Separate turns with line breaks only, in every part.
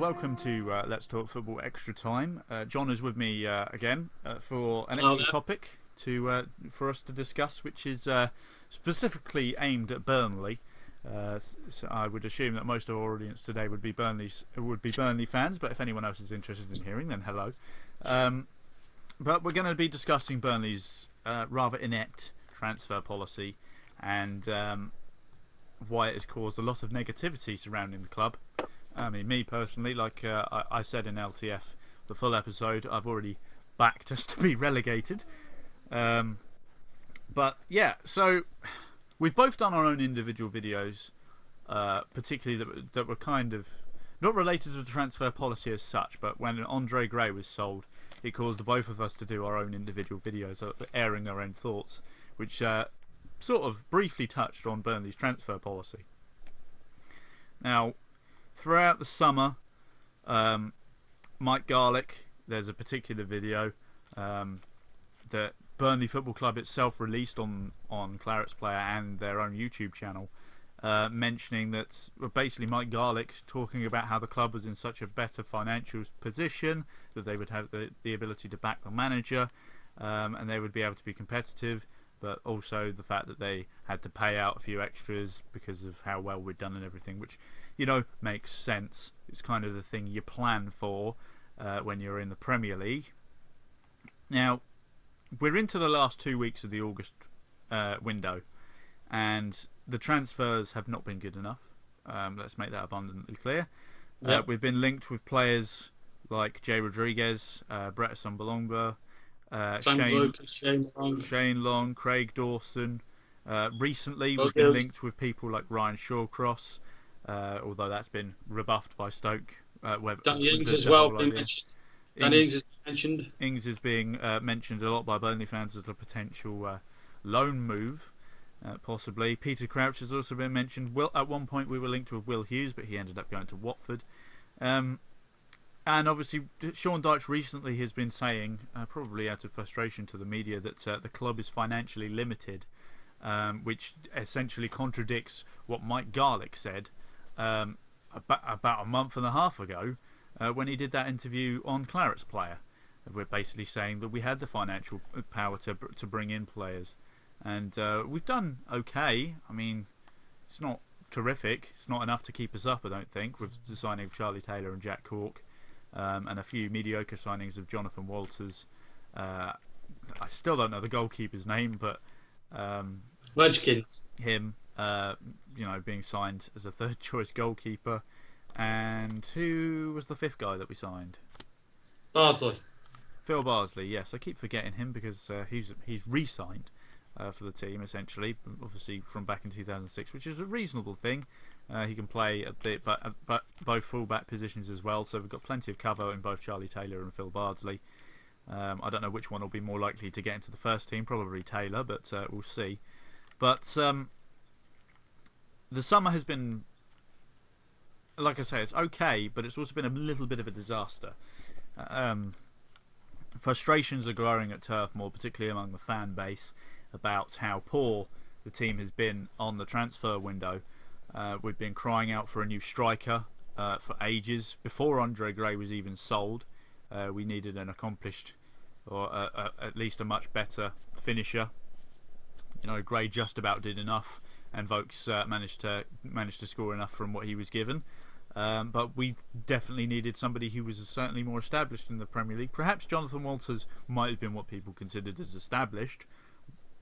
welcome to Let's Talk Football Extra Time. John is with me again for an extra topic for us to discuss, which is specifically aimed at Burnley. So I would assume that most of our audience today would be Burnley fans, but if anyone else is interested in hearing, then hello. But we're going to be discussing Burnley's rather inept transfer policy and why it has caused a lot of negativity surrounding the club. I mean, me personally, like I said in LTF, the full episode, I've already backed us to be relegated. But yeah, so we've both done our own individual videos, particularly that were kind of not related to the transfer policy as such, but when Andre Gray was sold, it caused both of us to do our own individual videos, airing our own thoughts, which sort of briefly touched on Burnley's transfer policy. Now, throughout the summer, Mike Garlick, there's a particular video that Burnley Football Club itself released on Claret's Player and their own YouTube channel, mentioning that basically Mike Garlick talking about how the club was in such a better financial position that they would have the ability to back the manager, and they would be able to be competitive, but also the fact that they had to pay out a few extras because of how well we'd done and everything, which, you know, makes sense. It's kind of the thing you plan for when you're in the Premier League. Now, we're into the last 2 weeks of the August window, and the transfers have not been good enough. Let's make that abundantly clear. Yep. We've been linked with players like Jay Rodriguez, Brett Assombalonga, Shane Long, Craig Dawson. Recently, we've been linked with people like Ryan Shawcross, although that's been rebuffed by Stoke.
Danny Ings as well been mentioned. Danny Ings is mentioned.
Ings is being mentioned a lot by Burnley fans as a potential loan move, possibly. Peter Crouch has also been mentioned. At one point, we were linked with Will Hughes, but he ended up going to Watford. And obviously, Sean Dyche recently has been saying, probably out of frustration to the media, that the club is financially limited, which essentially contradicts what Mike Garlick said about a month and a half ago when he did that interview on Claret's Player. We're basically saying that we had the financial power to bring in players. And we've done okay. I mean, it's not terrific. It's not enough to keep us up, I don't think, with the signing of Charlie Taylor and Jack Cork. And a few mediocre signings of Jonathan Walters. I still don't know the goalkeeper's name, but
Wedgkins.
Him, being signed as a third choice goalkeeper. And who was the fifth guy that we signed?
Bardsley.
Phil Bardsley. Yes, I keep forgetting him because he's re-signed for the team essentially, obviously from back in 2006, which is a reasonable thing. He can play a bit, but both full-back positions as well. So we've got plenty of cover in both Charlie Taylor and Phil Bardsley. I don't know which one will be more likely to get into the first team. Probably Taylor, but we'll see. But the summer has been, like I say, it's okay, but it's also been a little bit of a disaster. Frustrations are growing at Turf Moor, particularly among the fan base, about how poor the team has been on the transfer window. We've been crying out for a new striker for ages. Before Andre Gray was even sold, we needed an accomplished, or at least a much better finisher. You know, Gray just about did enough, and Vokes managed to score enough from what he was given. But we definitely needed somebody who was certainly more established in the Premier League. Perhaps Jonathan Walters might have been what people considered as established.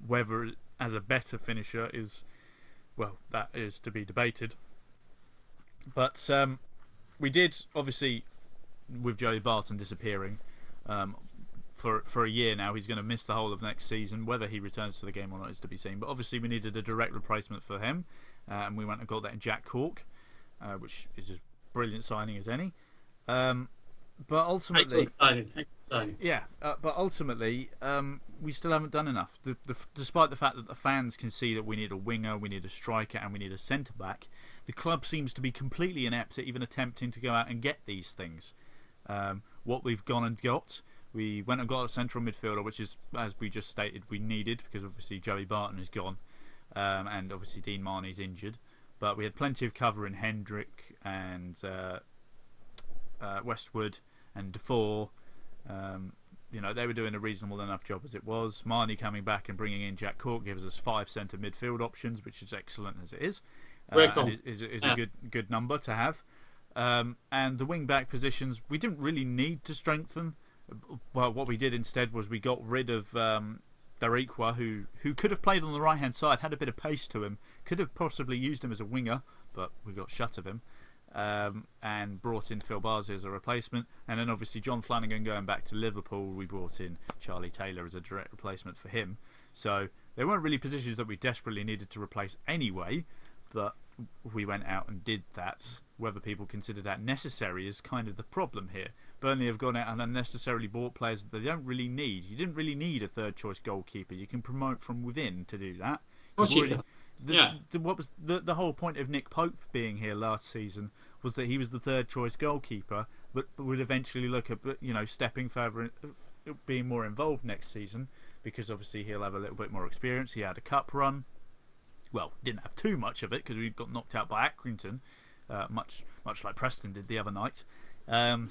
Whether as a better finisher is, well, that is to be debated. But we did, obviously, with Joey Barton disappearing for a year now, he's going to miss the whole of next season. Whether he returns to the game or not is to be seen. But obviously we needed a direct replacement for him, and we went and got that in Jack Cork, which is as brilliant signing as any. But ultimately,
excellent signing.
Yeah, but ultimately, we still haven't done enough. Despite the fact that the fans can see that we need a winger, we need a striker, and we need a centre back, the club seems to be completely inept at even attempting to go out and get these things. What we've gone and got, we went and got a central midfielder, which is, as we just stated, we needed because obviously Joey Barton is gone, and obviously Dean Marnie's injured. But we had plenty of cover in Hendrick and Westwood and Defoe, they were doing a reasonable enough job as it was. Marnie coming back and bringing in Jack Cork gives us 5 centre midfield options, which is excellent as it is. Is a good number to have. And the wing back positions, we didn't really need to strengthen. Well, what we did instead was we got rid of Darikwa, who could have played on the right hand side, had a bit of pace to him, could have possibly used him as a winger, but we got shut of him. And brought in Phil Barsley as a replacement, and then obviously John Flanagan going back to Liverpool, we brought in Charlie Taylor as a direct replacement for him. So they weren't really positions that we desperately needed to replace anyway, but we went out and did that. Whether people consider that necessary is kind of the problem here. Burnley have gone out and unnecessarily bought players that they don't really need. You didn't really need a third choice goalkeeper. You can promote from within to do that. What was the whole point of Nick Pope being here last season was that he was the third choice goalkeeper, but would eventually look at stepping further, being more involved next season, because obviously he'll have a little bit more experience. He had a cup run. Well, didn't have too much of it because we got knocked out by Accrington, much like Preston did the other night. The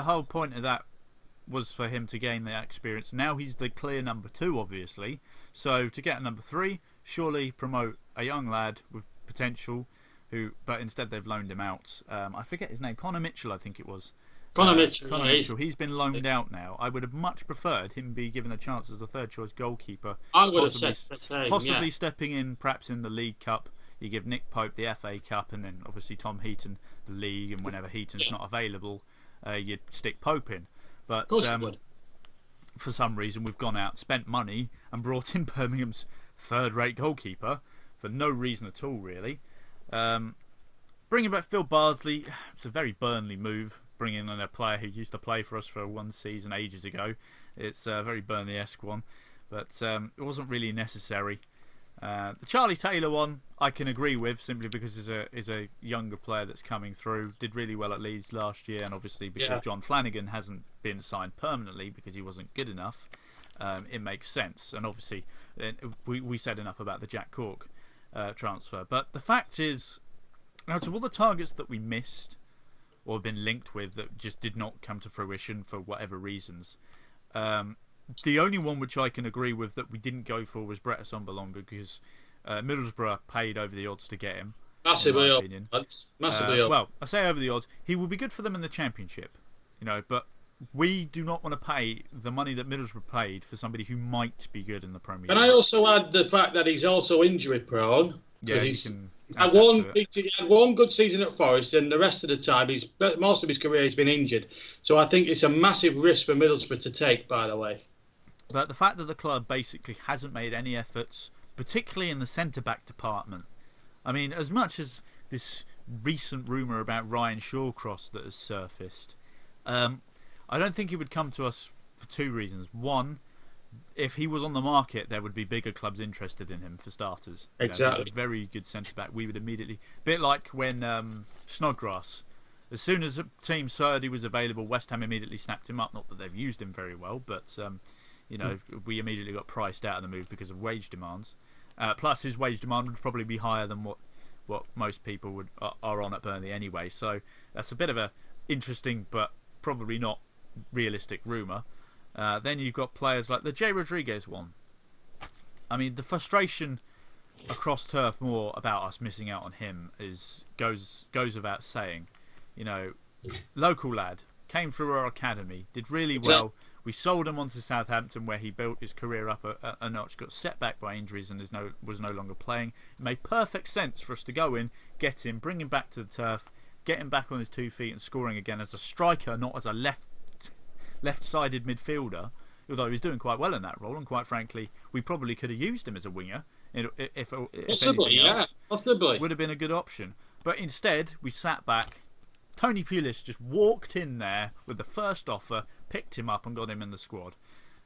whole point of that was for him to gain that experience. Now he's the clear number 2, obviously. So to get a number 3, surely promote a young lad with potential, but instead they've loaned him out. I forget his name. Connor Mitchell, I think it was.
Connor Mitchell.
He's been loaned out now. I would have much preferred him be given a chance as a third choice goalkeeper.
I would have said the same.
Possibly stepping in, perhaps in the League Cup. You give Nick Pope the FA Cup, and then obviously Tom Heaton the League. And whenever Heaton's not available, you'd stick Pope in. But for some reason, we've gone out, spent money, and brought in Birmingham's third-rate goalkeeper for no reason at all, really. Bringing back Phil Bardsley, it's a very Burnley move. Bringing in a player who used to play for us for one season ages ago. It's a very Burnley-esque one, but it wasn't really necessary. The Charlie Taylor one I can agree with, simply because is a younger player that's coming through. Did really well at Leeds last year, and obviously because John Flanagan hasn't been signed permanently because he wasn't good enough, it makes sense. And obviously we said enough about the Jack Cork transfer. But the fact is, out of all the targets that we missed or have been linked with that just did not come to fruition for whatever reasons, the only one which I can agree with that we didn't go for was Brett Assombalonga, because Middlesbrough paid over the odds to get him.
Massively up. Massively up.
Well, I say over the odds. He will be good for them in the Championship, but we do not want to pay the money that Middlesbrough paid for somebody who might be good in the Premier League.
And I also add the fact that he's also injury prone.
Yeah,
he's had one good season at Forest, and the rest of the time, most of his career he's been injured. So I think it's a massive risk for Middlesbrough to take, by the way.
But the fact that the club basically hasn't made any efforts, particularly in the centre-back department. I mean, as much as this recent rumour about Ryan Shawcross that has surfaced, I don't think he would come to us for 2 reasons. One, if he was on the market, there would be bigger clubs interested in him, for starters.
Exactly.
He's a very good centre-back. We would immediately... A bit like when Snodgrass... As soon as a team heard he was available, West Ham immediately snapped him up. Not that they've used him very well, but... we immediately got priced out of the move because of wage demands. Plus, his wage demand would probably be higher than what most people are on at Burnley anyway. So that's a bit of a interesting but probably not realistic rumour. Then you've got players like the Jay Rodriguez one. I mean, the frustration across Turf Moor about us missing out on him goes without saying. Local lad, came through our academy, did really well. We sold him on to Southampton, where he built his career up a notch, got set back by injuries and was no longer playing. It made perfect sense for us to go in, get him, bring him back to the turf, get him back on his 2 feet and scoring again as a striker, not as a left-sided midfielder, although he was doing quite well in that role, and quite frankly, we probably could have used him as a winger. If
possibly, possibly.
Would have been a good option. But instead, we sat back. Tony Pulis just walked in there with the first offer, picked him up and got him in the squad.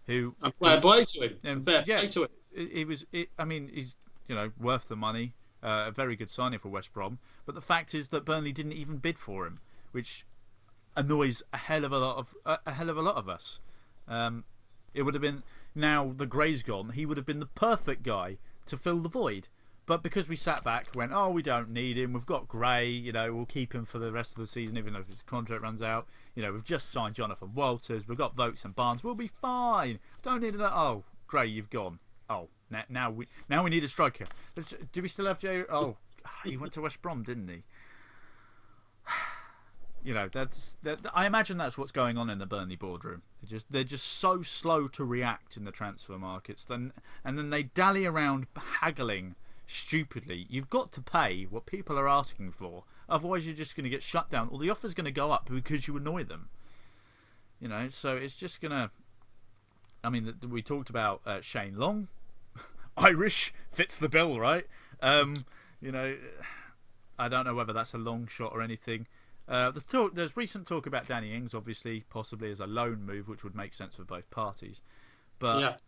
And
fair play to him.
He's worth the money. A very good signing for West Brom. But the fact is that Burnley didn't even bid for him, which annoys a hell of a lot of us. It would have been, now the Gray's gone, he would have been the perfect guy to fill the void. But because we sat back, went, oh, we don't need him. We've got Gray. We'll keep him for the rest of the season, even if his contract runs out. We've just signed Jonathan Walters. We've got Vokes and Barnes. We'll be fine. Don't need that. Oh, Gray, you've gone. Oh, now we need a striker. Do we still have Jay? Oh, he went to West Brom, didn't he? I imagine that's what's going on in the Burnley boardroom. They're just so slow to react in the transfer markets. And then they dally around haggling stupidly. You've got to pay what people are asking for, otherwise you're just going to get shut down, or the offer's going to go up because you annoy them. So it's just going to. I mean, we talked about Shane Long, Irish, fits the bill, right? I don't know whether that's a long shot or anything. There's recent talk about Danny Ings, obviously, possibly as a loan move, which would make sense for both parties. But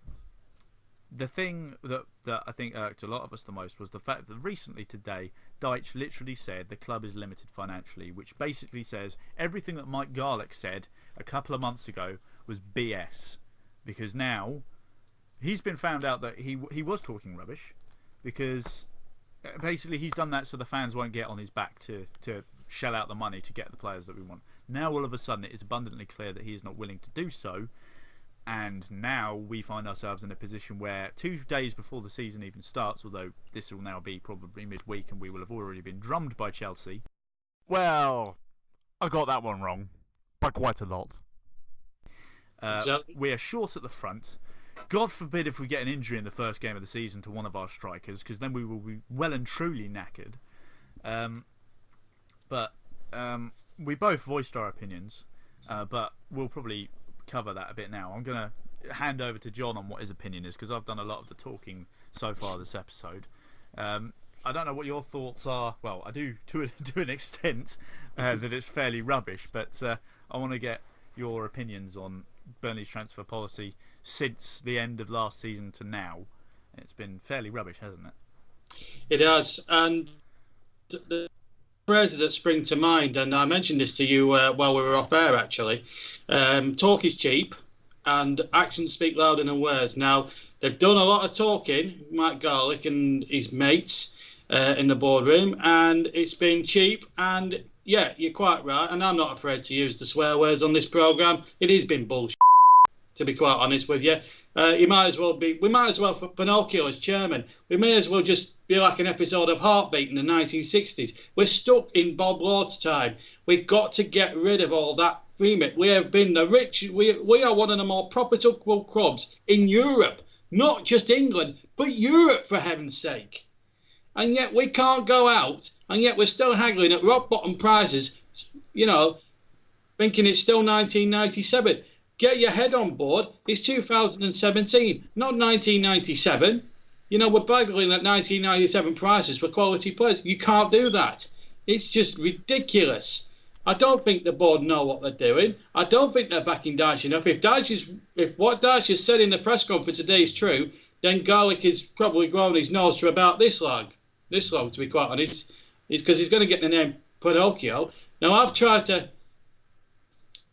the thing that I think irked a lot of us the most was the fact that recently today, Deitch literally said the club is limited financially, which basically says everything that Mike Garlick said a couple of months ago was BS. Because now he's been found out that he was talking rubbish, because basically he's done that so the fans won't get on his back to shell out the money to get the players that we want. Now all of a sudden it is abundantly clear that he is not willing to do so, and now we find ourselves in a position where 2 days before the season even starts, although this will now be probably midweek and we will have already been drummed by Chelsea. Well, I got that one wrong by quite a lot. We are short at the front. God forbid if we get an injury in the first game of the season to one of our strikers, because then we will be well and truly knackered. But we both voiced our opinions, but we'll probably cover that a bit now. I'm going to hand over to John on what his opinion is, because I've done a lot of the talking so far this episode. I don't know what your thoughts are. Well, I do to an extent that it's fairly rubbish, but I want to get your opinions on Burnley's transfer policy since the end of last season to now. It's been fairly rubbish, hasn't it?
It has, and the phrases that spring to mind, and I mentioned this to you while we were off air actually, talk is cheap and actions speak louder than words. Now, they've done a lot of talking, Mike Garlick and his mates in the boardroom, and it's been cheap. And yeah, you're quite right, and I'm not afraid to use the swear words on this programme. It has been bullshit, to be quite honest with you. We might as well, for Pinocchio as chairman, we may as well just be like an episode of Heartbeat in the 1960s. We're stuck in Bob Lord's time. We've got to get rid of all that remit. We have been the rich, we are one of the more profitable clubs in Europe, not just England, but Europe, for heaven's sake. And yet we can't go out, and yet we're still haggling at rock bottom prices, thinking it's still 1997. Get your head on board. It's 2017, not 1997. We're battling at 1997 prices for quality players. You can't do that. It's just ridiculous. I don't think the board know what they're doing. I don't think they're backing Deitch enough. If what Deitch has said in the press conference today is true, then Garlick has probably grown his nose to about this long, to be quite honest, is because he's going to get the name Pinocchio. Now, I've tried to.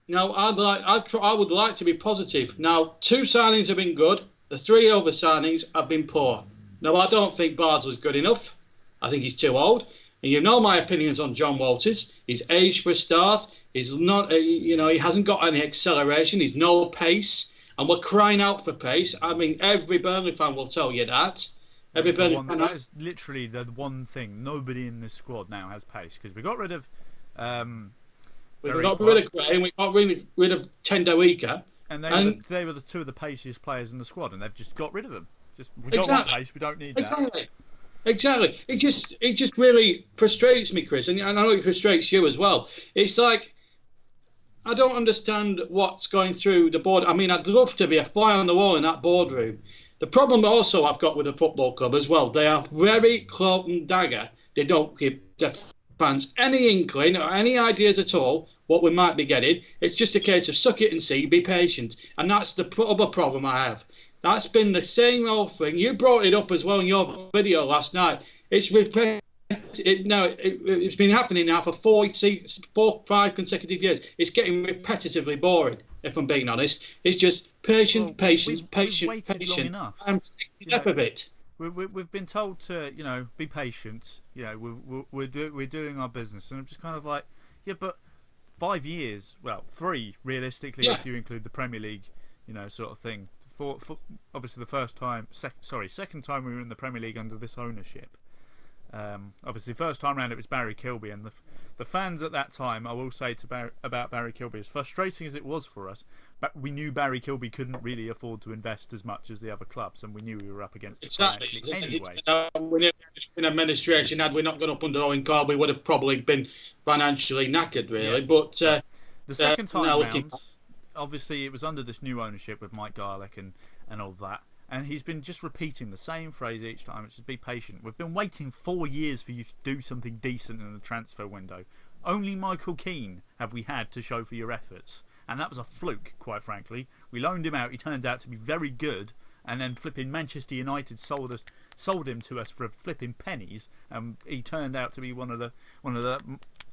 Now, I would like to be positive. Now, 2 signings have been good. The 3 other signings have been poor. Now, I don't think Barnes was good enough. I think he's too old. And you know my opinions on John Walters. He's aged for a start. He's not, he hasn't got any acceleration. He's no pace. And we're crying out for pace. I mean, every Burnley fan will tell you that.
That is literally the one thing. Nobody in this squad now has pace, because we got rid of.
We got rid of Gray and we got rid of Tendoika.
And they were the 2 of the paciest players in the squad, and they've just got rid of them. We don't want pace. We don't need that.
Exactly. It just really frustrates me, Chris, and I know it frustrates you as well. It's like, I don't understand what's going through the board. I mean, I'd love to be a fly on the wall in that boardroom. The problem also I've got with the football club as well, they are very cloak and dagger. They don't give their fans any inkling or any ideas at all what we might be getting. It's just a case of suck it and see, be patient. And that's the other problem I have. That's been the same old thing. You brought it up as well in your video last night. It's been happening now for 5 consecutive years. It's getting repetitively boring, if I'm being honest. It's just patient. I'm sick to death of it.
we've been told to, be patient. We're doing our business, and I'm just kind of like, yeah, but 5 years, well, 3 realistically, if you include the Premier League, sort of thing. For obviously the second time we were in the Premier League under this ownership. Obviously, first time round it was Barry Kilby, and the fans at that time, I will say about Barry Kilby, as frustrating as it was for us, but we knew Barry Kilby couldn't really afford to invest as much as the other clubs, and we knew we were up against it anyway.
In administration, had we not gone up under Owen Cobb, we would have probably been financially knackered, really. Yeah. But
the second time round, obviously, it was under this new ownership with Mike Garlick and all that. And he's been just repeating the same phrase each time, which is be patient. We've been waiting 4 years for you to do something decent in the transfer window. Only Michael Keane have we had to show for your efforts. And that was a fluke, quite frankly. We loaned him out. He turned out to be very good. And then flipping Manchester United sold him to us for flipping pennies. And he turned out to be one of the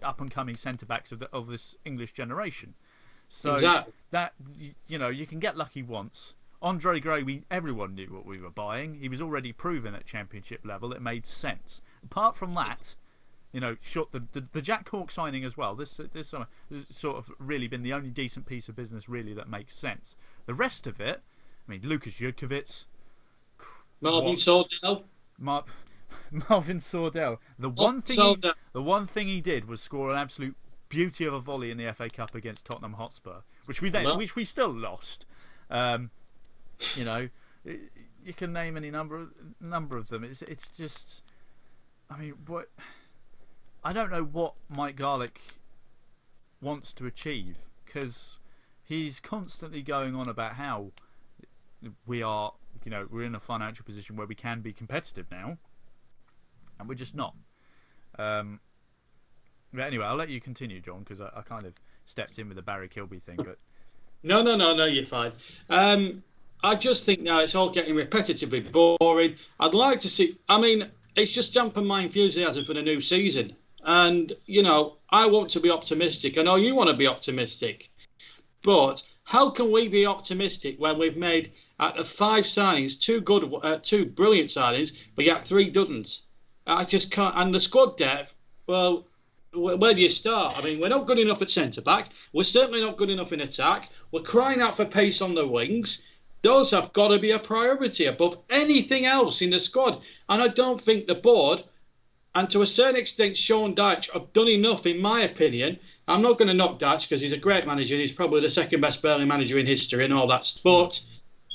up-and-coming centre-backs of this English generation. So that, you can get lucky once. Andre Gray, everyone knew what we were buying. He was already proven at championship level. It made sense. Apart from that, the Jack Hawke signing as well. This summer has sort of really been the only decent piece of business really that makes sense. The rest of it, I mean, Lukas Jutkiewicz,
Marvin Sordell.
Marvin Sordell. The one thing he did was score an absolute beauty of a volley in the FA Cup against Tottenham Hotspur, which we still lost. You can name any number of them. It's just, I mean, what I don't know what Mike Garlick wants to achieve, because he's constantly going on about how we are, we're in a financial position where we can be competitive now, and we're just not. But anyway, I'll let you continue, John, because I kind of stepped in with the Barry Kilby thing, but.
No, you're fine. I just think now it's all getting repetitively boring. I'd like to see. I mean, it's just dampened my enthusiasm for the new season. And I want to be optimistic. I know you want to be optimistic, but how can we be optimistic when we've made out of 5 signings, 2 brilliant signings, but yet 3 doesn't? I just can't. And the squad depth. Well, where do you start? I mean, we're not good enough at centre back. We're certainly not good enough in attack. We're crying out for pace on the wings. Those have got to be a priority above anything else in the squad. And I don't think the board, and to a certain extent Sean Dyche, have done enough, in my opinion. I'm not going to knock Dyche because he's a great manager. He's probably the second best Burnley manager in history and all that. But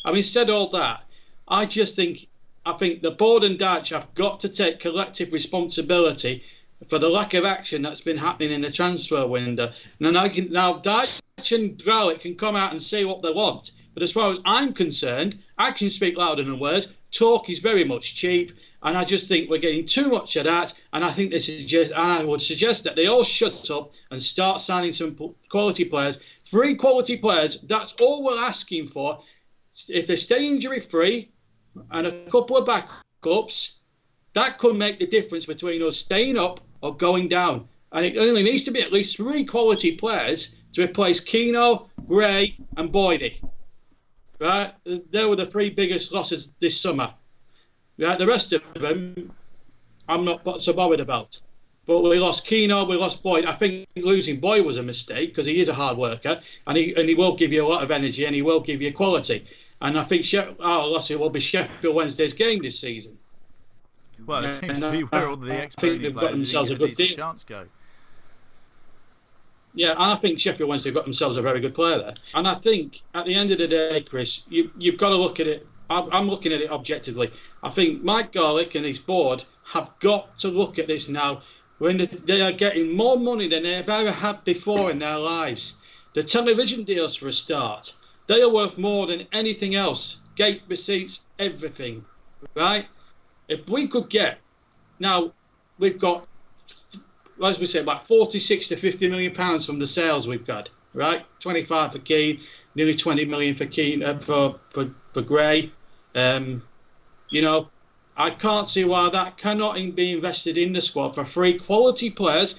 I mean, said all that, I think the board and Dyche have got to take collective responsibility for the lack of action that's been happening in the transfer window. Now Dyche and Garlick can come out and say what they want. But as far as I'm concerned, actions speak louder than words. Talk is very much cheap, and I just think we're getting too much of that. And I would suggest that they all shut up and start signing some quality players. 3 quality players. That's all we're asking for. If they stay injury free and a couple of backups, that could make the difference between us staying up or going down. And it only needs to be at least 3 quality players to replace Keano, Gray, and Boydie. Right, they were the 3 biggest losses this summer. Right, the rest of them, I'm not so bothered about. But we lost Keano, we lost Boyd. I think losing Boyd was a mistake because he is a hard worker and he will give you a lot of energy and he will give you quality. And I think our loss will be Sheffield Wednesday's game this season.
Well, it seems to be where all the ex-Burnley players got a decent chance go.
Yeah, and I think Sheffield Wednesday got themselves a very good player there. And I think at the end of the day, Chris, you've got to look at it. I'm looking at it objectively. I think Mike Garlick and his board have got to look at this now when they are getting more money than they've ever had before in their lives. The television deals, for a start, they are worth more than anything else. Gate receipts, everything, right? If we could get, now we've got, as we say, about 46 to 50 million pounds from the sales we've got, right? 25 for Keane, nearly 20 million for Keane for Gray. I can't see why that cannot be invested in the squad for 3 quality players.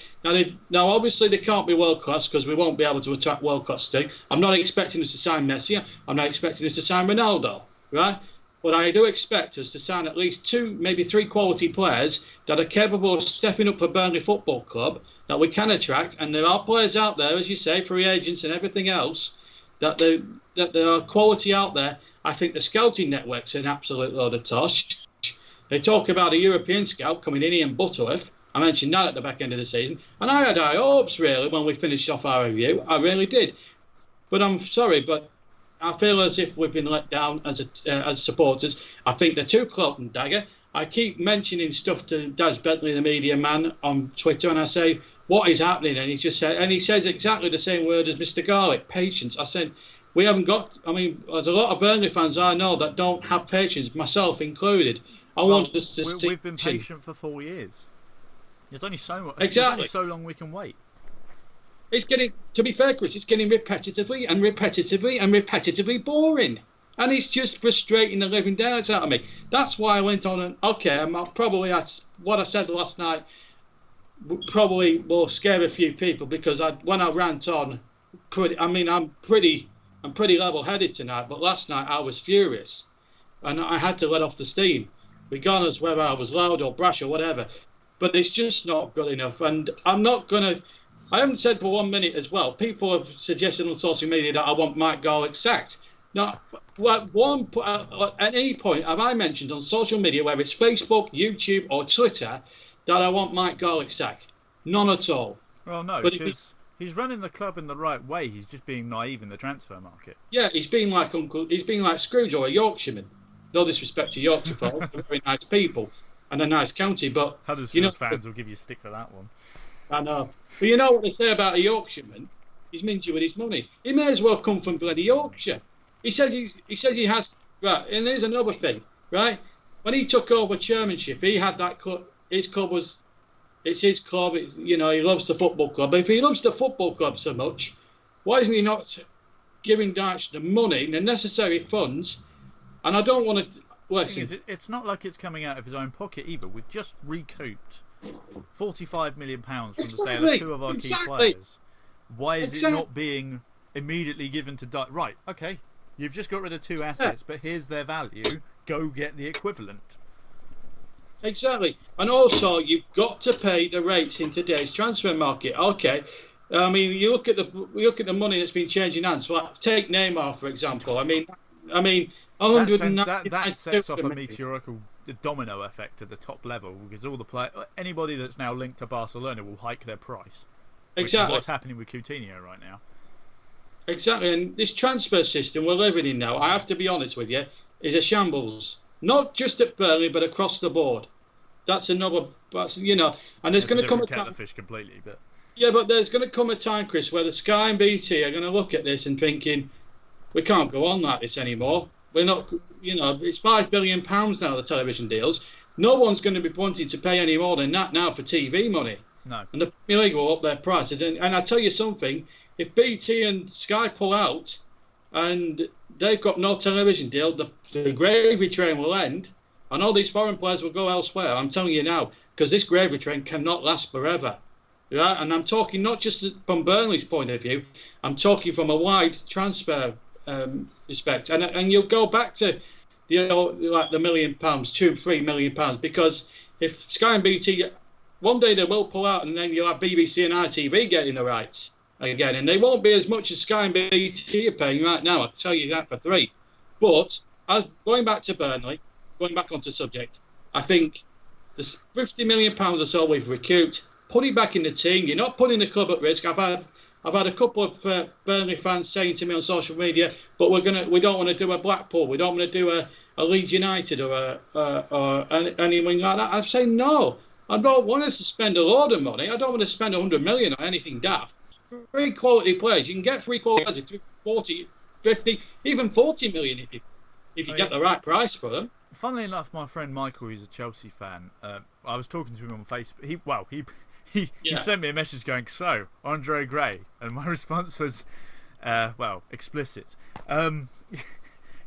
Now, obviously, they can't be world class because we won't be able to attract world class today. I'm not expecting us to sign Messi. I'm not expecting us to sign Ronaldo, right? But I do expect us to sign at least 2, maybe 3 quality players that are capable of stepping up for Burnley Football Club that we can attract. And there are players out there, as you say, free agents and everything else, that there are quality out there. I think the scouting network's an absolute load of tosh. They talk about a European scout coming in, Ian Butterworth. I mentioned that at the back end of the season. And I had high hopes, really, when we finished off our review. I really did. But I'm sorry, but I feel as if we've been let down as supporters. I think they're too cloak and dagger. I keep mentioning stuff to Daz Bentley, the media man, on Twitter, and I say, what is happening? And he says exactly the same word as Mr. Garlick, patience. I said, we haven't got, I mean, there's a lot of Burnley fans I know that don't have patience, myself included. Want us to
we've been patient for 4 years. There's only so much.
Exactly.
There's only so long we can wait.
It's getting, to be fair, Chris, it's getting repetitively boring. And it's just frustrating the living daylights out of me. That's why I went on and, okay, what I said last night probably will scare a few people, because when I rant on, I'm pretty level-headed tonight, but last night I was furious. And I had to let off the steam, regardless whether I was loud or brash or whatever. But it's just not good enough. And I haven't said for 1 minute as well. People have suggested on social media that I want Mike Garlick sacked. Now, at any point have I mentioned on social media, whether it's Facebook, YouTube or Twitter, that I want Mike Garlick sacked? None at all.
Well, no, because he's running the club in the right way. He's just being naive in the transfer market. Yeah,
he's being like Scrooge or a Yorkshireman. No disrespect to Yorkshire folk, they're very nice people and a nice county, but
Huddersfield fans will give you stick for that one.
I know. But you know what they say about a Yorkshireman? He's mingy with his money. He may as well come from bloody Yorkshire. He says he has, right, and there's another thing, right? When he took over chairmanship, he had that club, it's his club, he loves the football club. But if he loves the football club so much, why isn't he not giving Dyche the money, the necessary funds? And I don't want to, listen.
It's not like it's coming out of his own pocket either. We've just recouped £45 million from the sale of 2 of our key players. Why is it not being immediately given to Dyche? Right, okay, you've just got rid of 2 assets, but here's their value. Go get the equivalent.
Exactly. And also, you've got to pay the rates in today's transfer market. Okay. I mean, you look at the money that's been changing hands. Like, take Neymar, for example. I mean,
that sets off a meteorical domino effect at the top level, because anybody that's now linked to Barcelona will hike their price.
Exactly.
Which is what's happening with Coutinho right now.
Exactly, and this transfer system we're living in now, I have to be honest with you, is a shambles. Not just at Burnley, but across the board. That's another, and there's going to come a time.
Fish completely, but
yeah, but there's going to come a time, Chris, where the Sky and BT are going to look at this and thinking, we can't go on like this anymore. We're not, it's £5 billion now, the television deals. No one's going to be wanting to pay any more than that now for TV money.
No.
And the Premier League will up their prices. And I tell you something, if BT and Sky pull out and they've got no television deal, the gravy train will end and all these foreign players will go elsewhere. I'm telling you now, because this gravy train cannot last forever. Right? And I'm talking not just from Burnley's point of view, I'm talking from a wide transfer respect. And you'll go back to like the £1 million, £2-3 million, because if Sky and BT, one day they will pull out, and then you'll have BBC and ITV getting the rights again, and they won't be as much as Sky and BT are paying right now. I'll tell you that for 3. But going back to Burnley, going back onto the subject, I think there's £50 million or so we've recouped. Put it back in the team. You're not putting the club at risk. I've had a couple of Burnley fans saying to me on social media, but we don't want to do a Blackpool, we don't want to do a Leeds United or anything like that. I'm saying no. I don't want us to spend a load of money. I don't want to spend 100 million on anything daft. 3 quality players. You can get 3 quality players for 40, 50, even 40 million if you get the right price for them.
Funnily enough, my friend Michael, who's a Chelsea fan, I was talking to him on Facebook. He sent me a message going, so, Andre Gray. And my response was, explicit.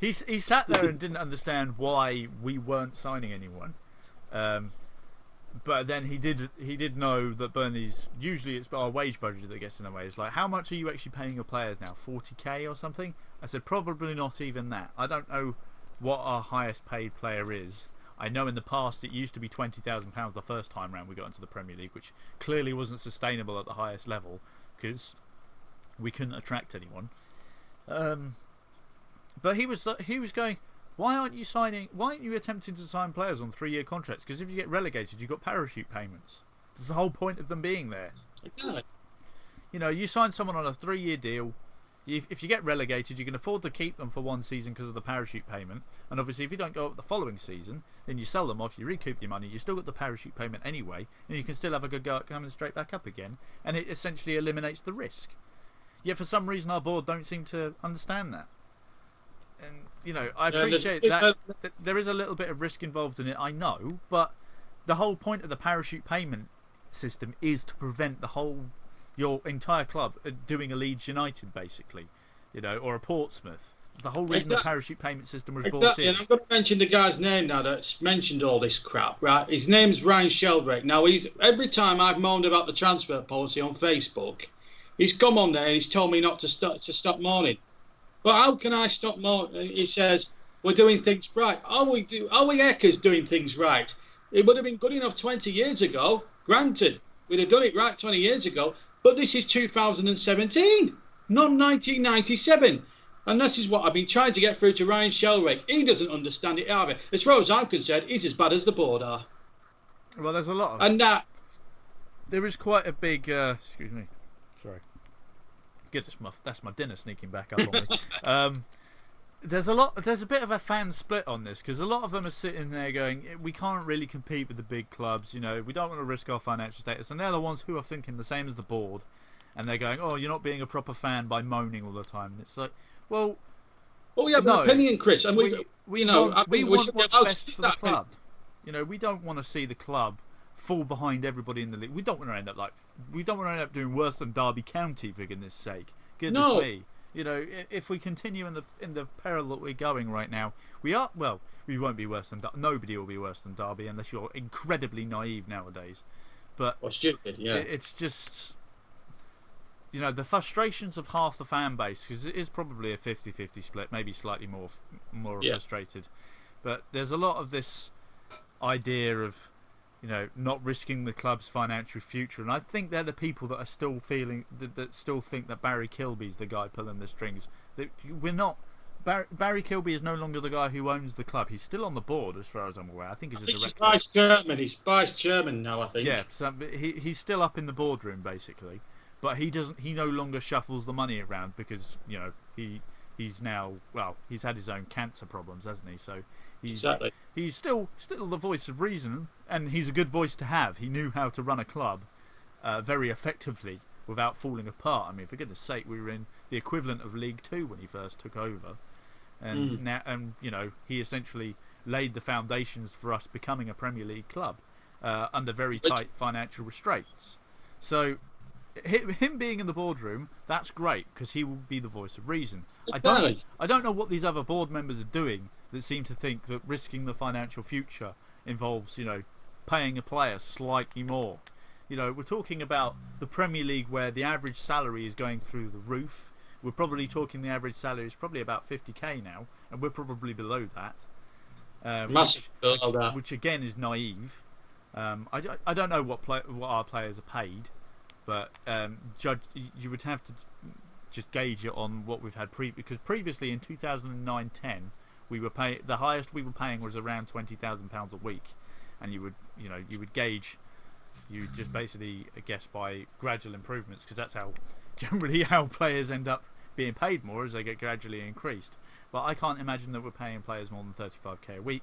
He sat there and didn't understand why we weren't signing anyone. But then he did know that Burnley's, usually it's our wage budget that gets in the way. It's like, how much are you actually paying your players now? 40k or something? I said, probably not even that. I don't know what our highest paid player is. I know in the past it used to be £20,000 the first time round we got into the Premier League, which clearly wasn't sustainable at the highest level because we couldn't attract anyone. But he was going, why aren't you attempting to sign players on 3-year contracts? Because if you get relegated, you've got parachute payments. That's the whole point of them being there.
Exactly.
You know, you sign someone on a 3-year deal. If you get relegated, you can afford to keep them for one season because of the parachute payment. And obviously, if you don't go up the following season, then you sell them off, you recoup your money, you still got the parachute payment anyway, and you can still have a good go at coming straight back up again. And it essentially eliminates the risk. Yet for some reason, our board don't seem to understand that. And, you know, I appreciate that there is a little bit of risk involved in it, I know, but the whole point of the parachute payment system is to prevent your entire club doing a Leeds United, basically, you know, or a Portsmouth. It's the whole reason the parachute payment system was brought in.
And I'm going to mention the guy's name now that's mentioned all this crap, right? His name's Ryan Sheldrake. Now, every time I've moaned about the transfer policy on Facebook, he's come on there and he's told me not to stop moaning. But how can I stop moaning? He says, we're doing things right. Are we Eckers doing things right? It would have been good enough 20 years ago. Granted, we'd have done it right 20 years ago. But this is 2017, not 1997. And this is what I've been trying to get through to Ryan Sheldrake. He doesn't understand it either. As far as I'm concerned, he's as bad as the board are.
Well, there's a lot of...
And
there is quite a big... excuse me. Sorry. Goodness, that's my dinner sneaking back up on me. There's a bit of a fan split on this, because a lot of them are sitting there going, we can't really compete with the big clubs, you know, we don't want to risk our financial status, and they're the ones who are thinking the same as the board, and they're going, oh, you're not being a proper fan by moaning all the time. And it's like, well,
we have an opinion, Chris, and we
want what's best for the club. You know, we don't want to see the club fall behind everybody in the league. We don't want to end up doing worse than Derby County, for goodness sake. Goodness me. You know, if we continue in the peril that we're going right now, we won't be worse than nobody will be worse than Derby unless you're incredibly naive nowadays. But
or stupid, yeah.
It's just, you know, the frustrations of half the fan base, because it is probably a 50-50 split, maybe slightly more frustrated. But there's a lot of this idea of, you know, not risking the club's financial future, and I think they're the people that are still feeling that still think that Barry Kilby's the guy pulling the strings. That we're not. Barry Kilby is no longer the guy who owns the club. He's still on the board, as far as I'm aware. I think he's a director.
He's vice chairman now, I think.
Yeah, so he's still up in the boardroom basically, but he doesn't. He no longer shuffles the money around because, you know, he's now, well, he's had his own cancer problems, hasn't he? So he's still the voice of reason, and he's a good voice to have. He knew how to run a club very effectively without falling apart. I mean, for goodness sake, we were in the equivalent of League Two when he first took over, and now, you know, he essentially laid the foundations for us becoming a Premier League club under very tight financial restraints. So him being in the boardroom, that's great, because he will be the voice of reason. I don't know what these other board members are doing that seem to think that risking the financial future involves, you know, paying a player slightly more. You know, we're talking about the Premier League where the average salary is going through the roof. We're probably talking the average salary is probably about 50k now, and we're probably below that. Which again is naive. I don't know what our players are paid, but you would have to just gauge it on what we've had because previously in 2009-10 we were the highest we were paying was around £20,000 a week, and you would gauge, you just basically guess by gradual improvements, because that's generally how players end up being paid more as they get gradually increased. But I can't imagine that we're paying players more than 35k a week,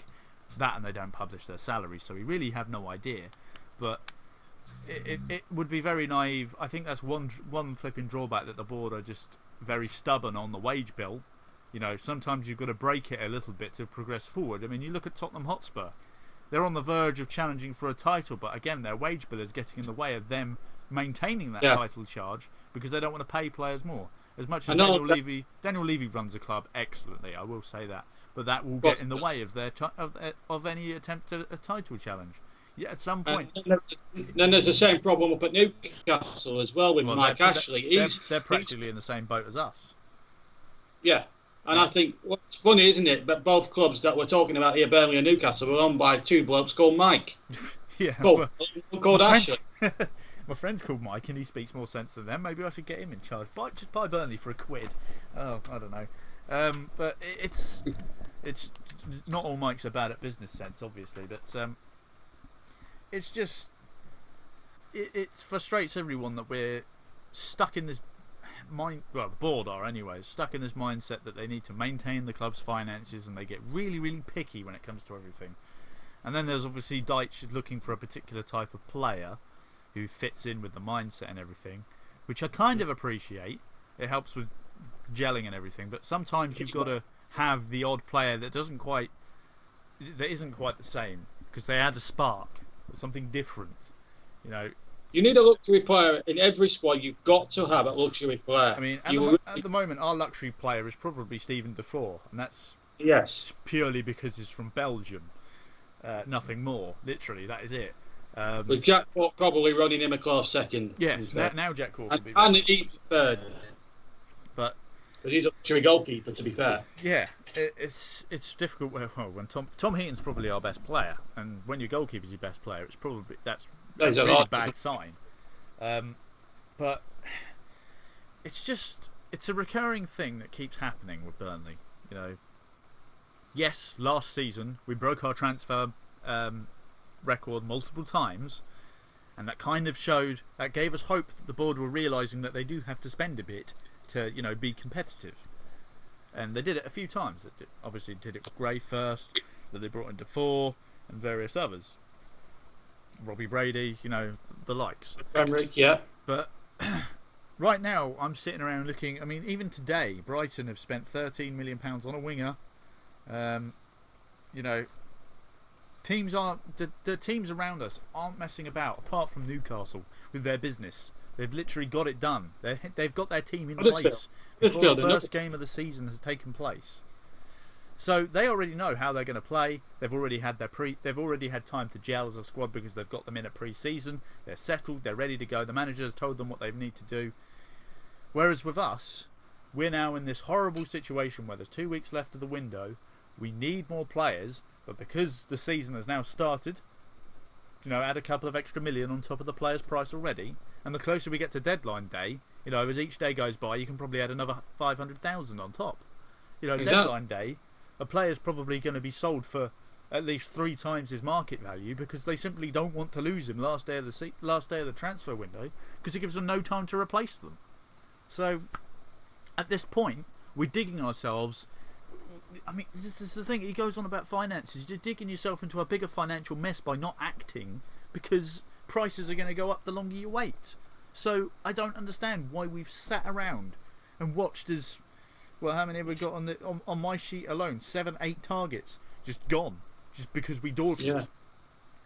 that and they don't publish their salaries, so we really have no idea. But it would be very naive. I think that's one flipping drawback, that the board are just very stubborn on the wage bill. You know, sometimes you've got to break it a little bit to progress forward. I mean, you look at Tottenham Hotspur. They're on the verge of challenging for a title, but again, their wage bill is getting in the way of them maintaining that title charge, because they don't want to pay players more. As much as Daniel Levy runs the club excellently, I will say that, but that will get in the way of their of any attempt at a title challenge. Yeah, at some point.
Then there's the same problem up at Newcastle as well with Mike Ashley.
They're practically in the same boat as us.
Yeah, And I think what's funny, isn't it, that both clubs that we're talking about here, Burnley and Newcastle, were owned by two blokes called Mike.
Yeah.
Called Ashley.
My friend's called Mike, and he speaks more sense than them. Maybe I should get him in charge. Just buy Burnley for £1. Oh, I don't know. But it's not all Mikes are bad at business sense, obviously. But it's just it frustrates everyone that we're stuck in this mind. Well, the board are anyway, stuck in this mindset that they need to maintain the club's finances, and they get really, really picky when it comes to everything. And then there's obviously Deitch looking for a particular type of player who fits in with the mindset and everything, which I kind of appreciate. It helps with gelling and everything, but sometimes you've got to have the odd player that isn't quite the same, because they add a spark or something different. You know,
you need a luxury player in every squad. You've got to have a luxury player.
I mean, at the moment, our luxury player is probably Stephen Defoe, and that's purely because he's from Belgium. Nothing more. Literally, that is it.
With Jack Cork probably running him a close second.
Yes, now Jack Cork will be
and he's third.
But
he's a luxury goalkeeper, to be fair.
Yeah, it's difficult. Well, when Tom Heaton's probably our best player, and when your goalkeeper's your best player, that's a really bad sign. But it's a recurring thing that keeps happening with Burnley. You know, yes, last season we broke our transfer record multiple times, and that gave us hope that the board were realising that they do have to spend a bit to, you know, be competitive. And they did it a few times. They obviously did it with Gray first, that they brought in Defoe and various others. Robbie Brady, you know, the likes.
Emmerich, yeah.
But right now, I'm sitting around looking. I mean, even today, Brighton have spent £13 million on a winger. You know, the teams around us aren't messing about, apart from Newcastle with their business. They've literally got it done. They've got their team in place before the first game of the season has taken place. So they already know how they're going to play. They've already had time to gel as a squad because they've got them in a pre-season. They're settled. They're ready to go. The manager has told them what they need to do. Whereas with us, we're now in this horrible situation where there's 2 weeks left of the window. We need more players, but because the season has now started, you know, add a couple of extra million on top of the player's price already. And the closer we get to deadline day, you know, as each day goes by, you can probably add another 500,000 on top. You know, deadline day, a player's probably going to be sold for at least 3 times his market value because they simply don't want to lose him last day of the transfer window because it gives them no time to replace them. So, at this point, we're digging ourselves. I mean, this is the thing. He goes on about finances. You're digging yourself into a bigger financial mess by not acting because prices are going to go up the longer you wait. So I don't understand why we've sat around and watched as, well, how many have we got on my sheet alone? 7, 8 targets just gone, just because we dawdled.
Yeah.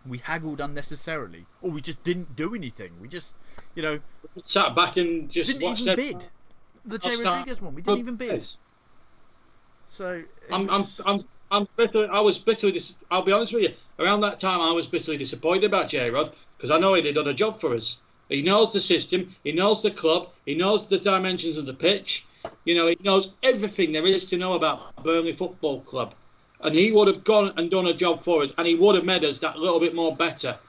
We haggled unnecessarily, or we just didn't do anything. We just, you know,
sat back and just
didn't
watched
even bid. The Jay Rodriguez one, we didn't even bid. So I'm bitter. I was bitterly. I'll be honest with you. Around that time, I was bitterly disappointed about J-Rod because I know he'd done a job for us. He knows the system. He knows the club. He knows the dimensions of the pitch. You know, he knows everything there is to know about Burnley Football Club. And he would have gone and done a job for us, and he would have made us that little bit more better.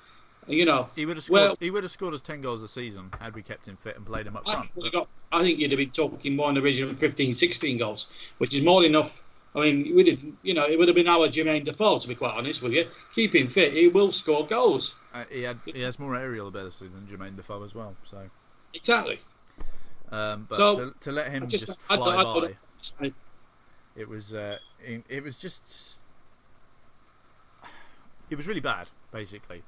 You know, he would have scored. He would have scored us 10 goals a season had we kept him fit and played him up front.
I think you'd have been talking more in the region of 15, 16 goals, which is more than enough. I mean, we did. You know, it would have been our Jermaine Defoe, to be quite honest with you. Keep him fit, he will score goals.
He has more aerial ability than Jermaine Defoe as well. So
exactly.
But so, to let him just fly by, it was really bad, basically.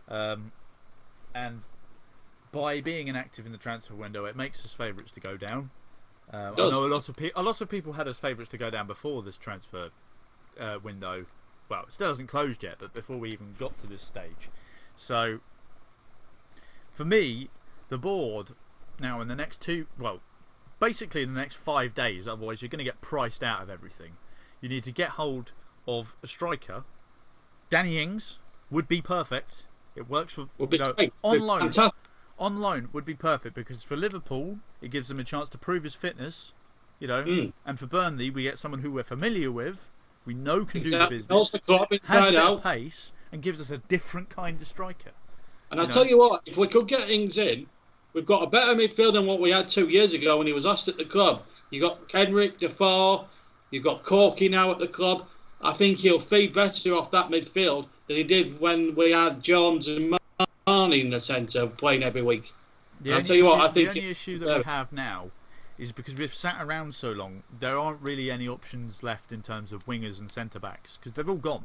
And by being inactive in the transfer window, it makes us favourites to go down. I know a lot of people had us favourites to go down before this transfer window. Well, it still hasn't closed yet, but before we even got to this stage. So, for me, the board now in the next basically in the next 5 days, otherwise you're going to get priced out of everything. You need to get hold of a striker. Danny Ings would be perfect. It works for on loan.
Fantastic.
On loan would be perfect because for Liverpool it gives him a chance to prove his fitness You know, and for Burnley, we get someone who we're familiar with, we know can do the
Exactly.
business,
Knows the club
has a
inside
bit
out.
of pace, and gives us a different kind of striker.
And I'll tell you what, if we could get Ings in, we've got a better midfield than what we had 2 years ago when he was last at the club. You got Henrik, Defoe, you've got Corky now at the club. I think he'll feed better off that midfield than he did when we had Jones and Marnie in the centre playing every week. I'll tell you what, I think
the only issue that we have now is because we've sat around so long, there aren't really any options left in terms of wingers and centre backs because they've all gone.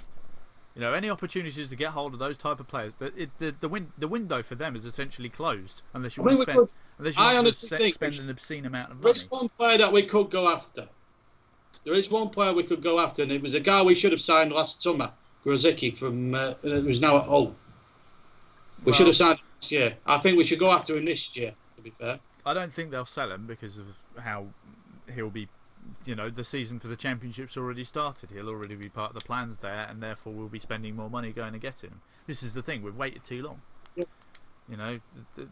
You know, any opportunities to get hold of those type of players, the window for them is essentially closed unless you want to spend an obscene amount of money.
There is one player that we could go after. There is one player we could go after, and it was a guy we should have signed last summer, Grozicki, from who's now at Hull. We should have signed him this year. I think we should go after him this year, to be fair.
I don't think they'll sell him because of how he'll be, you know, the season for the Championship's already started. He'll already be part of the plans there, and therefore we'll be spending more money going to get him. This is the thing, we've waited too long.
Yep.
You know,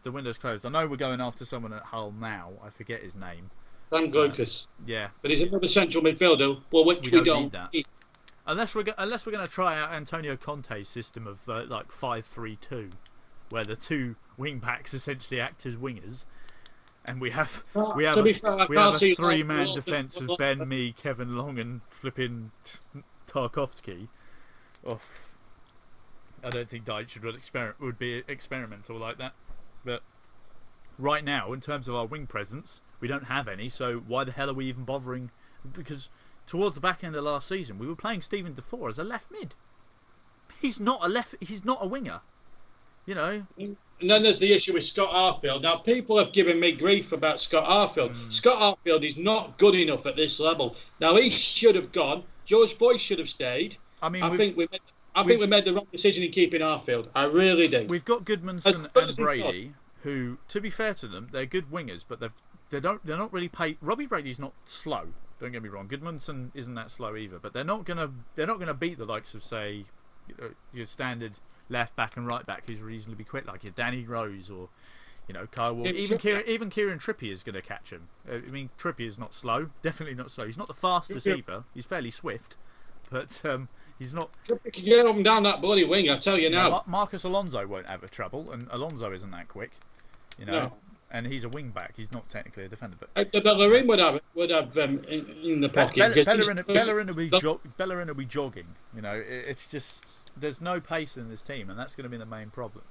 the window's closed. I know we're going after someone at Hull now. I forget his name.
Sam Goikas.
Yeah.
But he's another central midfielder, which we don't
need that. Unless we're going to try out Antonio Conte's system of like 5-3-2, where the two wing backs essentially act as wingers, and we have a three-man defence of Ben, me, Kevin Long, and flipping Tarkovsky. Oh, I don't think Dyche would be experimental like that. But right now, in terms of our wing presence, we don't have any. So why the hell are we even bothering? Because towards the back end of last season, we were playing Stephen Defoe as a left mid. He's not a winger. You know.
And then there's the issue with Scott Arfield. Now, people have given me grief about Scott Arfield. Scott Arfield is not good enough at this level. Now, he should have gone. George Boyce should have stayed. I mean, I think we made the wrong decision in keeping Arfield. I really do.
We've got Goodmanson and Brady, who, to be fair to them, they're good wingers, but they're not really paid. Robbie Brady's not slow. Don't get me wrong. Goodmanson isn't that slow either, but they're not gonna beat the likes of, say, your standard left back and right back who's reasonably quick, like your Danny Rose or, you know, Kyle Walker. Even Kieran Trippier is going to catch him. I mean, Trippier's not slow. Definitely not slow. He's not the fastest either. He's fairly swift, but he's not.
Trippier can get up and down that bloody wing, I tell you now.
Marcus Alonso won't have a trouble, and Alonso isn't that quick, you know. No. And he's a wing back. He's not technically a defender, but
Hector Bellerin would have in the pocket.
Bellerin will be jogging. You know, it's just there's no pace in this team, and that's going to be the main problem.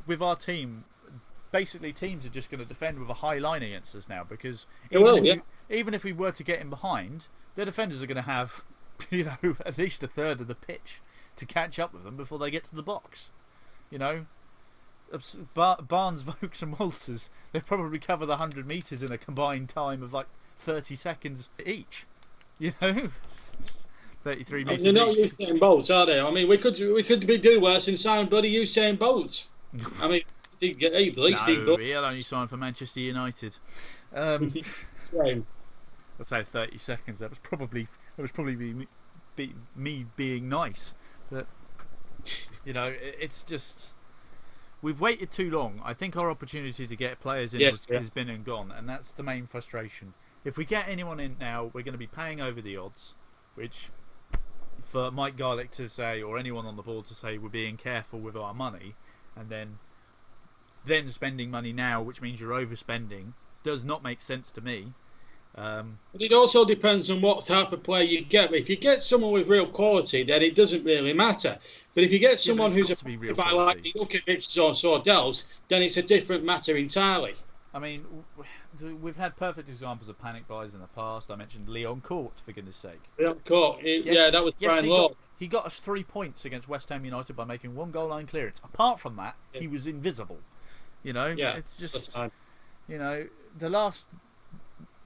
With our team, basically teams are just going to defend with a high line against us now because even if we were to get in behind, their defenders are going to have, you know, at least a third of the pitch to catch up with them before they get to the box. You know. Barnes, Vokes and Walters, they probably cover the 100 metres in a combined time of like 30 seconds each. You know, 33 metres.
They're not Usain Bolt, are they? I mean, we could do worse and sign bloody Usain Bolt. I mean,
he'll only sign for Manchester United. I'd say 30 seconds. That was probably me being nice, but you know, it's just. We've waited too long. I think our opportunity to get players in has been and gone, and that's the main frustration. If we get anyone in now, we're going to be paying over the odds, which for Mike Garlick to say, or anyone on the board to say, we're being careful with our money, and then spending money now, which means you're overspending, does not make sense to me.
But it also depends on what type of player you get. If you get someone with real quality, then it doesn't really matter. But if you get someone who's a by like Jukovic or Sordels, then it's a different matter entirely.
I mean, we've had perfect examples of panic buys in the past. I mentioned Leon Court, for goodness sake.
Leon Court, that was Brian Law.
He got us 3 points against West Ham United by making one goal line clearance. Apart from that, he was invisible. You know, it's just, you know, the last,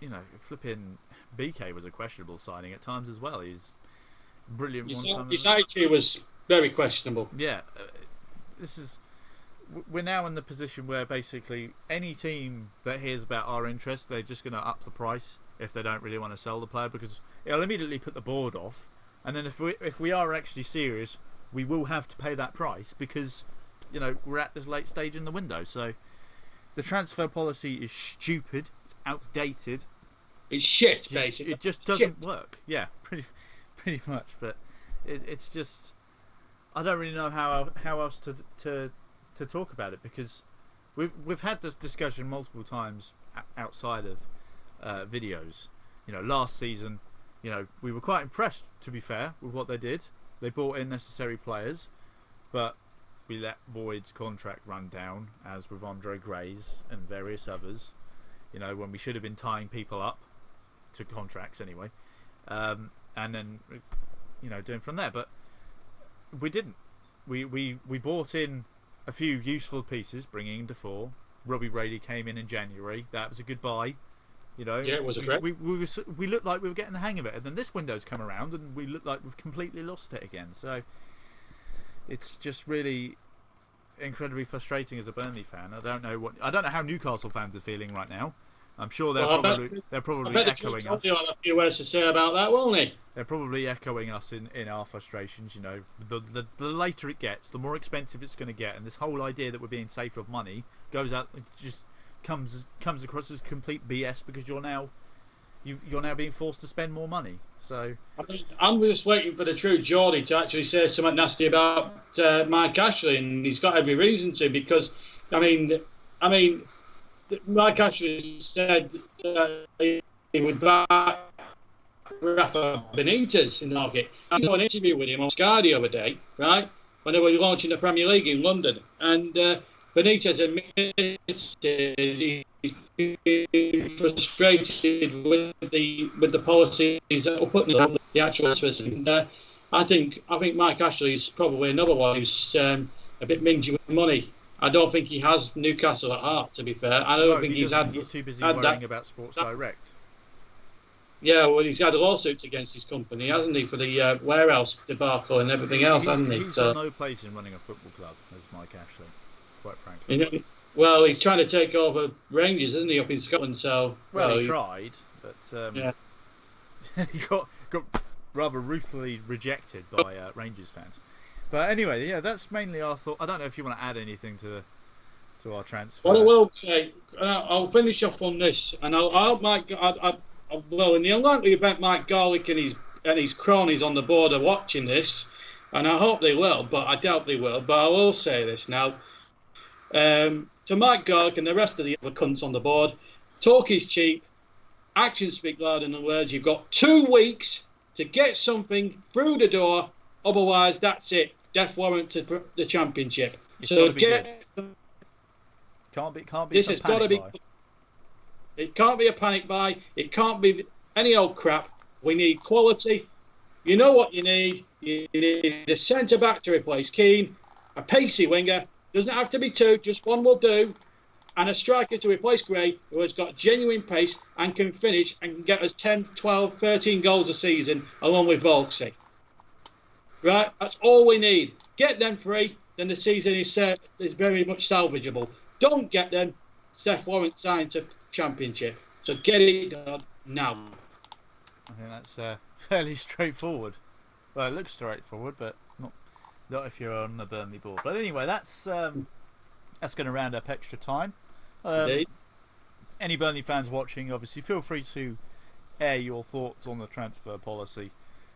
you know, flipping BK was a questionable signing at times as well. He's brilliant one time.
His attitude was very questionable.
Yeah, we're now in the position where basically any team that hears about our interest, they're just going to up the price if they don't really want to sell the player, because it'll immediately put the board off. And then if we are actually serious, we will have to pay that price because, you know, we're at this late stage in the window. So the transfer policy is stupid, it's outdated,
It's shit, basically.
It just doesn't work. Yeah, pretty much. But it's just, I don't really know how else to talk about it, because we've had this discussion multiple times outside of videos. You know, last season, you know, we were quite impressed, to be fair, with what they did. They brought in necessary players, but we let Boyd's contract run down, as with Andre Gray's and various others. You know, when we should have been tying people up to contracts anyway, and then, you know, doing from there. But we didn't. We bought in a few useful pieces, bringing in Defoe. Robbie Brady came in January. That was a good buy. You know,
yeah, it was a great.
We looked like we were getting the hang of it, and then this window's come around, and we look like we've completely lost it again. So it's just really incredibly frustrating as a Burnley fan. I don't know how Newcastle fans are feeling right now. I'm sure they're probably echoing us.
He'll have a few words to say about that, won't he?
They're probably echoing us in our frustrations. You know, the later it gets, the more expensive it's going to get, and this whole idea that we're being safe of money goes out, just comes across as complete BS, because you're now being forced to spend more money. So
I'm just waiting for the true Geordie to actually say something nasty about Mike Ashley, and he's got every reason to, because I mean, Mike Ashley said he would back Rafa Benitez in the market. I saw an interview with him on Sky the other day, right, when they were launching the Premier League in London, and Benitez admitted he's frustrated with the policies that were put in the actual system. I think Mike Ashley is probably another one who's a bit mingy with money. I don't think he has Newcastle at heart, to be fair. I don't think he's
too busy worrying about Sports Direct.
Yeah, well, he's had lawsuits against his company, hasn't he, for the warehouse debacle and everything else, hasn't he?
He's got no place in running a football club as Mike Ashley, quite frankly.
You know, well, he's trying to take over Rangers, isn't he, up in Scotland? So
he tried, but
yeah.
he got rather ruthlessly rejected by Rangers fans. But anyway, yeah, that's mainly our thought. I don't know if you want to add anything to our transfer.
What I will say, I'll finish off on this, and well, in the unlikely event Mike Garlick and his cronies on the board are watching this, and I hope they will, but I doubt they will. But I will say this now. To Mike Garlick and the rest of the other cunts on the board, talk is cheap, actions speak louder than words. You've got 2 weeks to get something through the door, otherwise that's it. Death warrant to the Championship. So get.
Can't be.
This has got to be. It can't be a panic buy. It can't be any old crap. We need quality. You know what you need. You need a centre back to replace Keane, a pacey winger. Doesn't have to be 2, just 1 will do, and a striker to replace Gray, who has got genuine pace and can finish and can get us 10, 12, 13 goals a season, along with Volksy. Right, that's all we need. Get them free, then the season is very much salvageable. Don't get them, Seth Warrant signed to Championship. So get it done now.
I think that's fairly straightforward. Well, it looks straightforward, but not if you're on the Burnley board. But anyway, that's going to round up extra time. Any Burnley fans watching, obviously, feel free to air your thoughts on the transfer policy.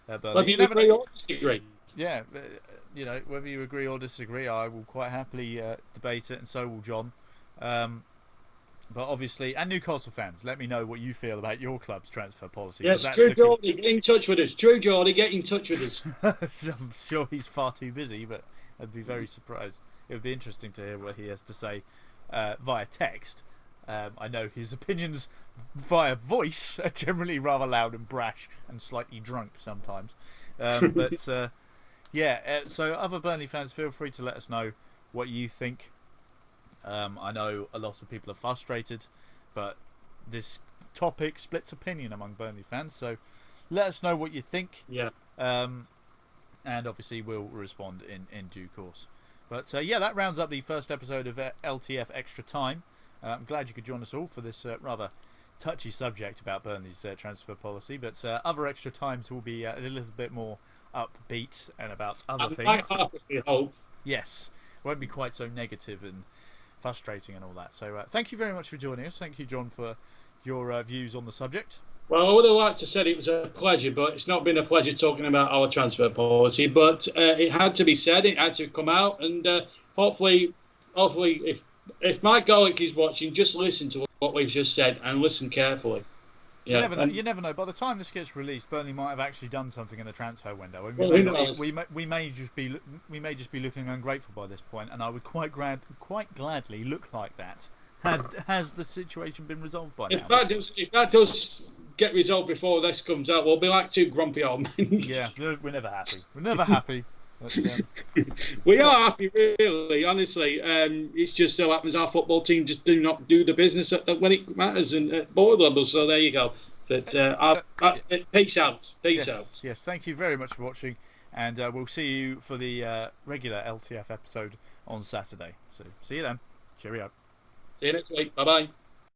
Whether you agree or disagree.
Yeah, you know, whether you agree or disagree, I will quite happily debate it, and so will John. But obviously, and Newcastle fans, let me know what you feel about your club's transfer policy.
Yes, True Geordie, get in touch with us. True Geordie, get in touch with us.
I'm sure he's far too busy, but I'd be very surprised. It would be interesting to hear what he has to say via text. I know his opinions via voice are generally rather loud and brash and slightly drunk sometimes. So other Burnley fans, feel free to let us know what you think. I know a lot of people are frustrated, but this topic splits opinion among Burnley fans, so let us know what you think.
Yeah.
And obviously we'll respond in due course. But that rounds up the first episode of LTF Extra Time. I'm glad you could join us all for this rather touchy subject about Burnley's transfer policy, but other extra times will be a little bit more upbeat and about other things.
I hope.
Yes, won't be quite so negative and frustrating and all that. So thank you very much for joining us. Thank you, John, for your views on the subject.
Well, I would have liked to said it was a pleasure, but it's not been a pleasure talking about our transfer policy. But it had to be said; it had to come out, and hopefully, if Mike Golick is watching, just listen to what we've just said and listen carefully.
You
Yeah,
never know. You never know. By the time this gets released, Burnley might have actually done something in the transfer window.
Well, who knows?
We may just be looking ungrateful by this point, and I would quite gladly look like that. Has the situation been resolved by now?
If that does get resolved before this comes out, we'll be like two grumpy old men.
Yeah, we're never happy. We're never happy. But,
we are happy, really, honestly. It's just so happens our football team just do not do the business when it matters and at board level. So there you go. But peace out. Peace out.
Yes, thank you very much for watching, and we'll see you for the regular LTF episode on Saturday. So see you then. Cheerio.
See you next week. Bye bye.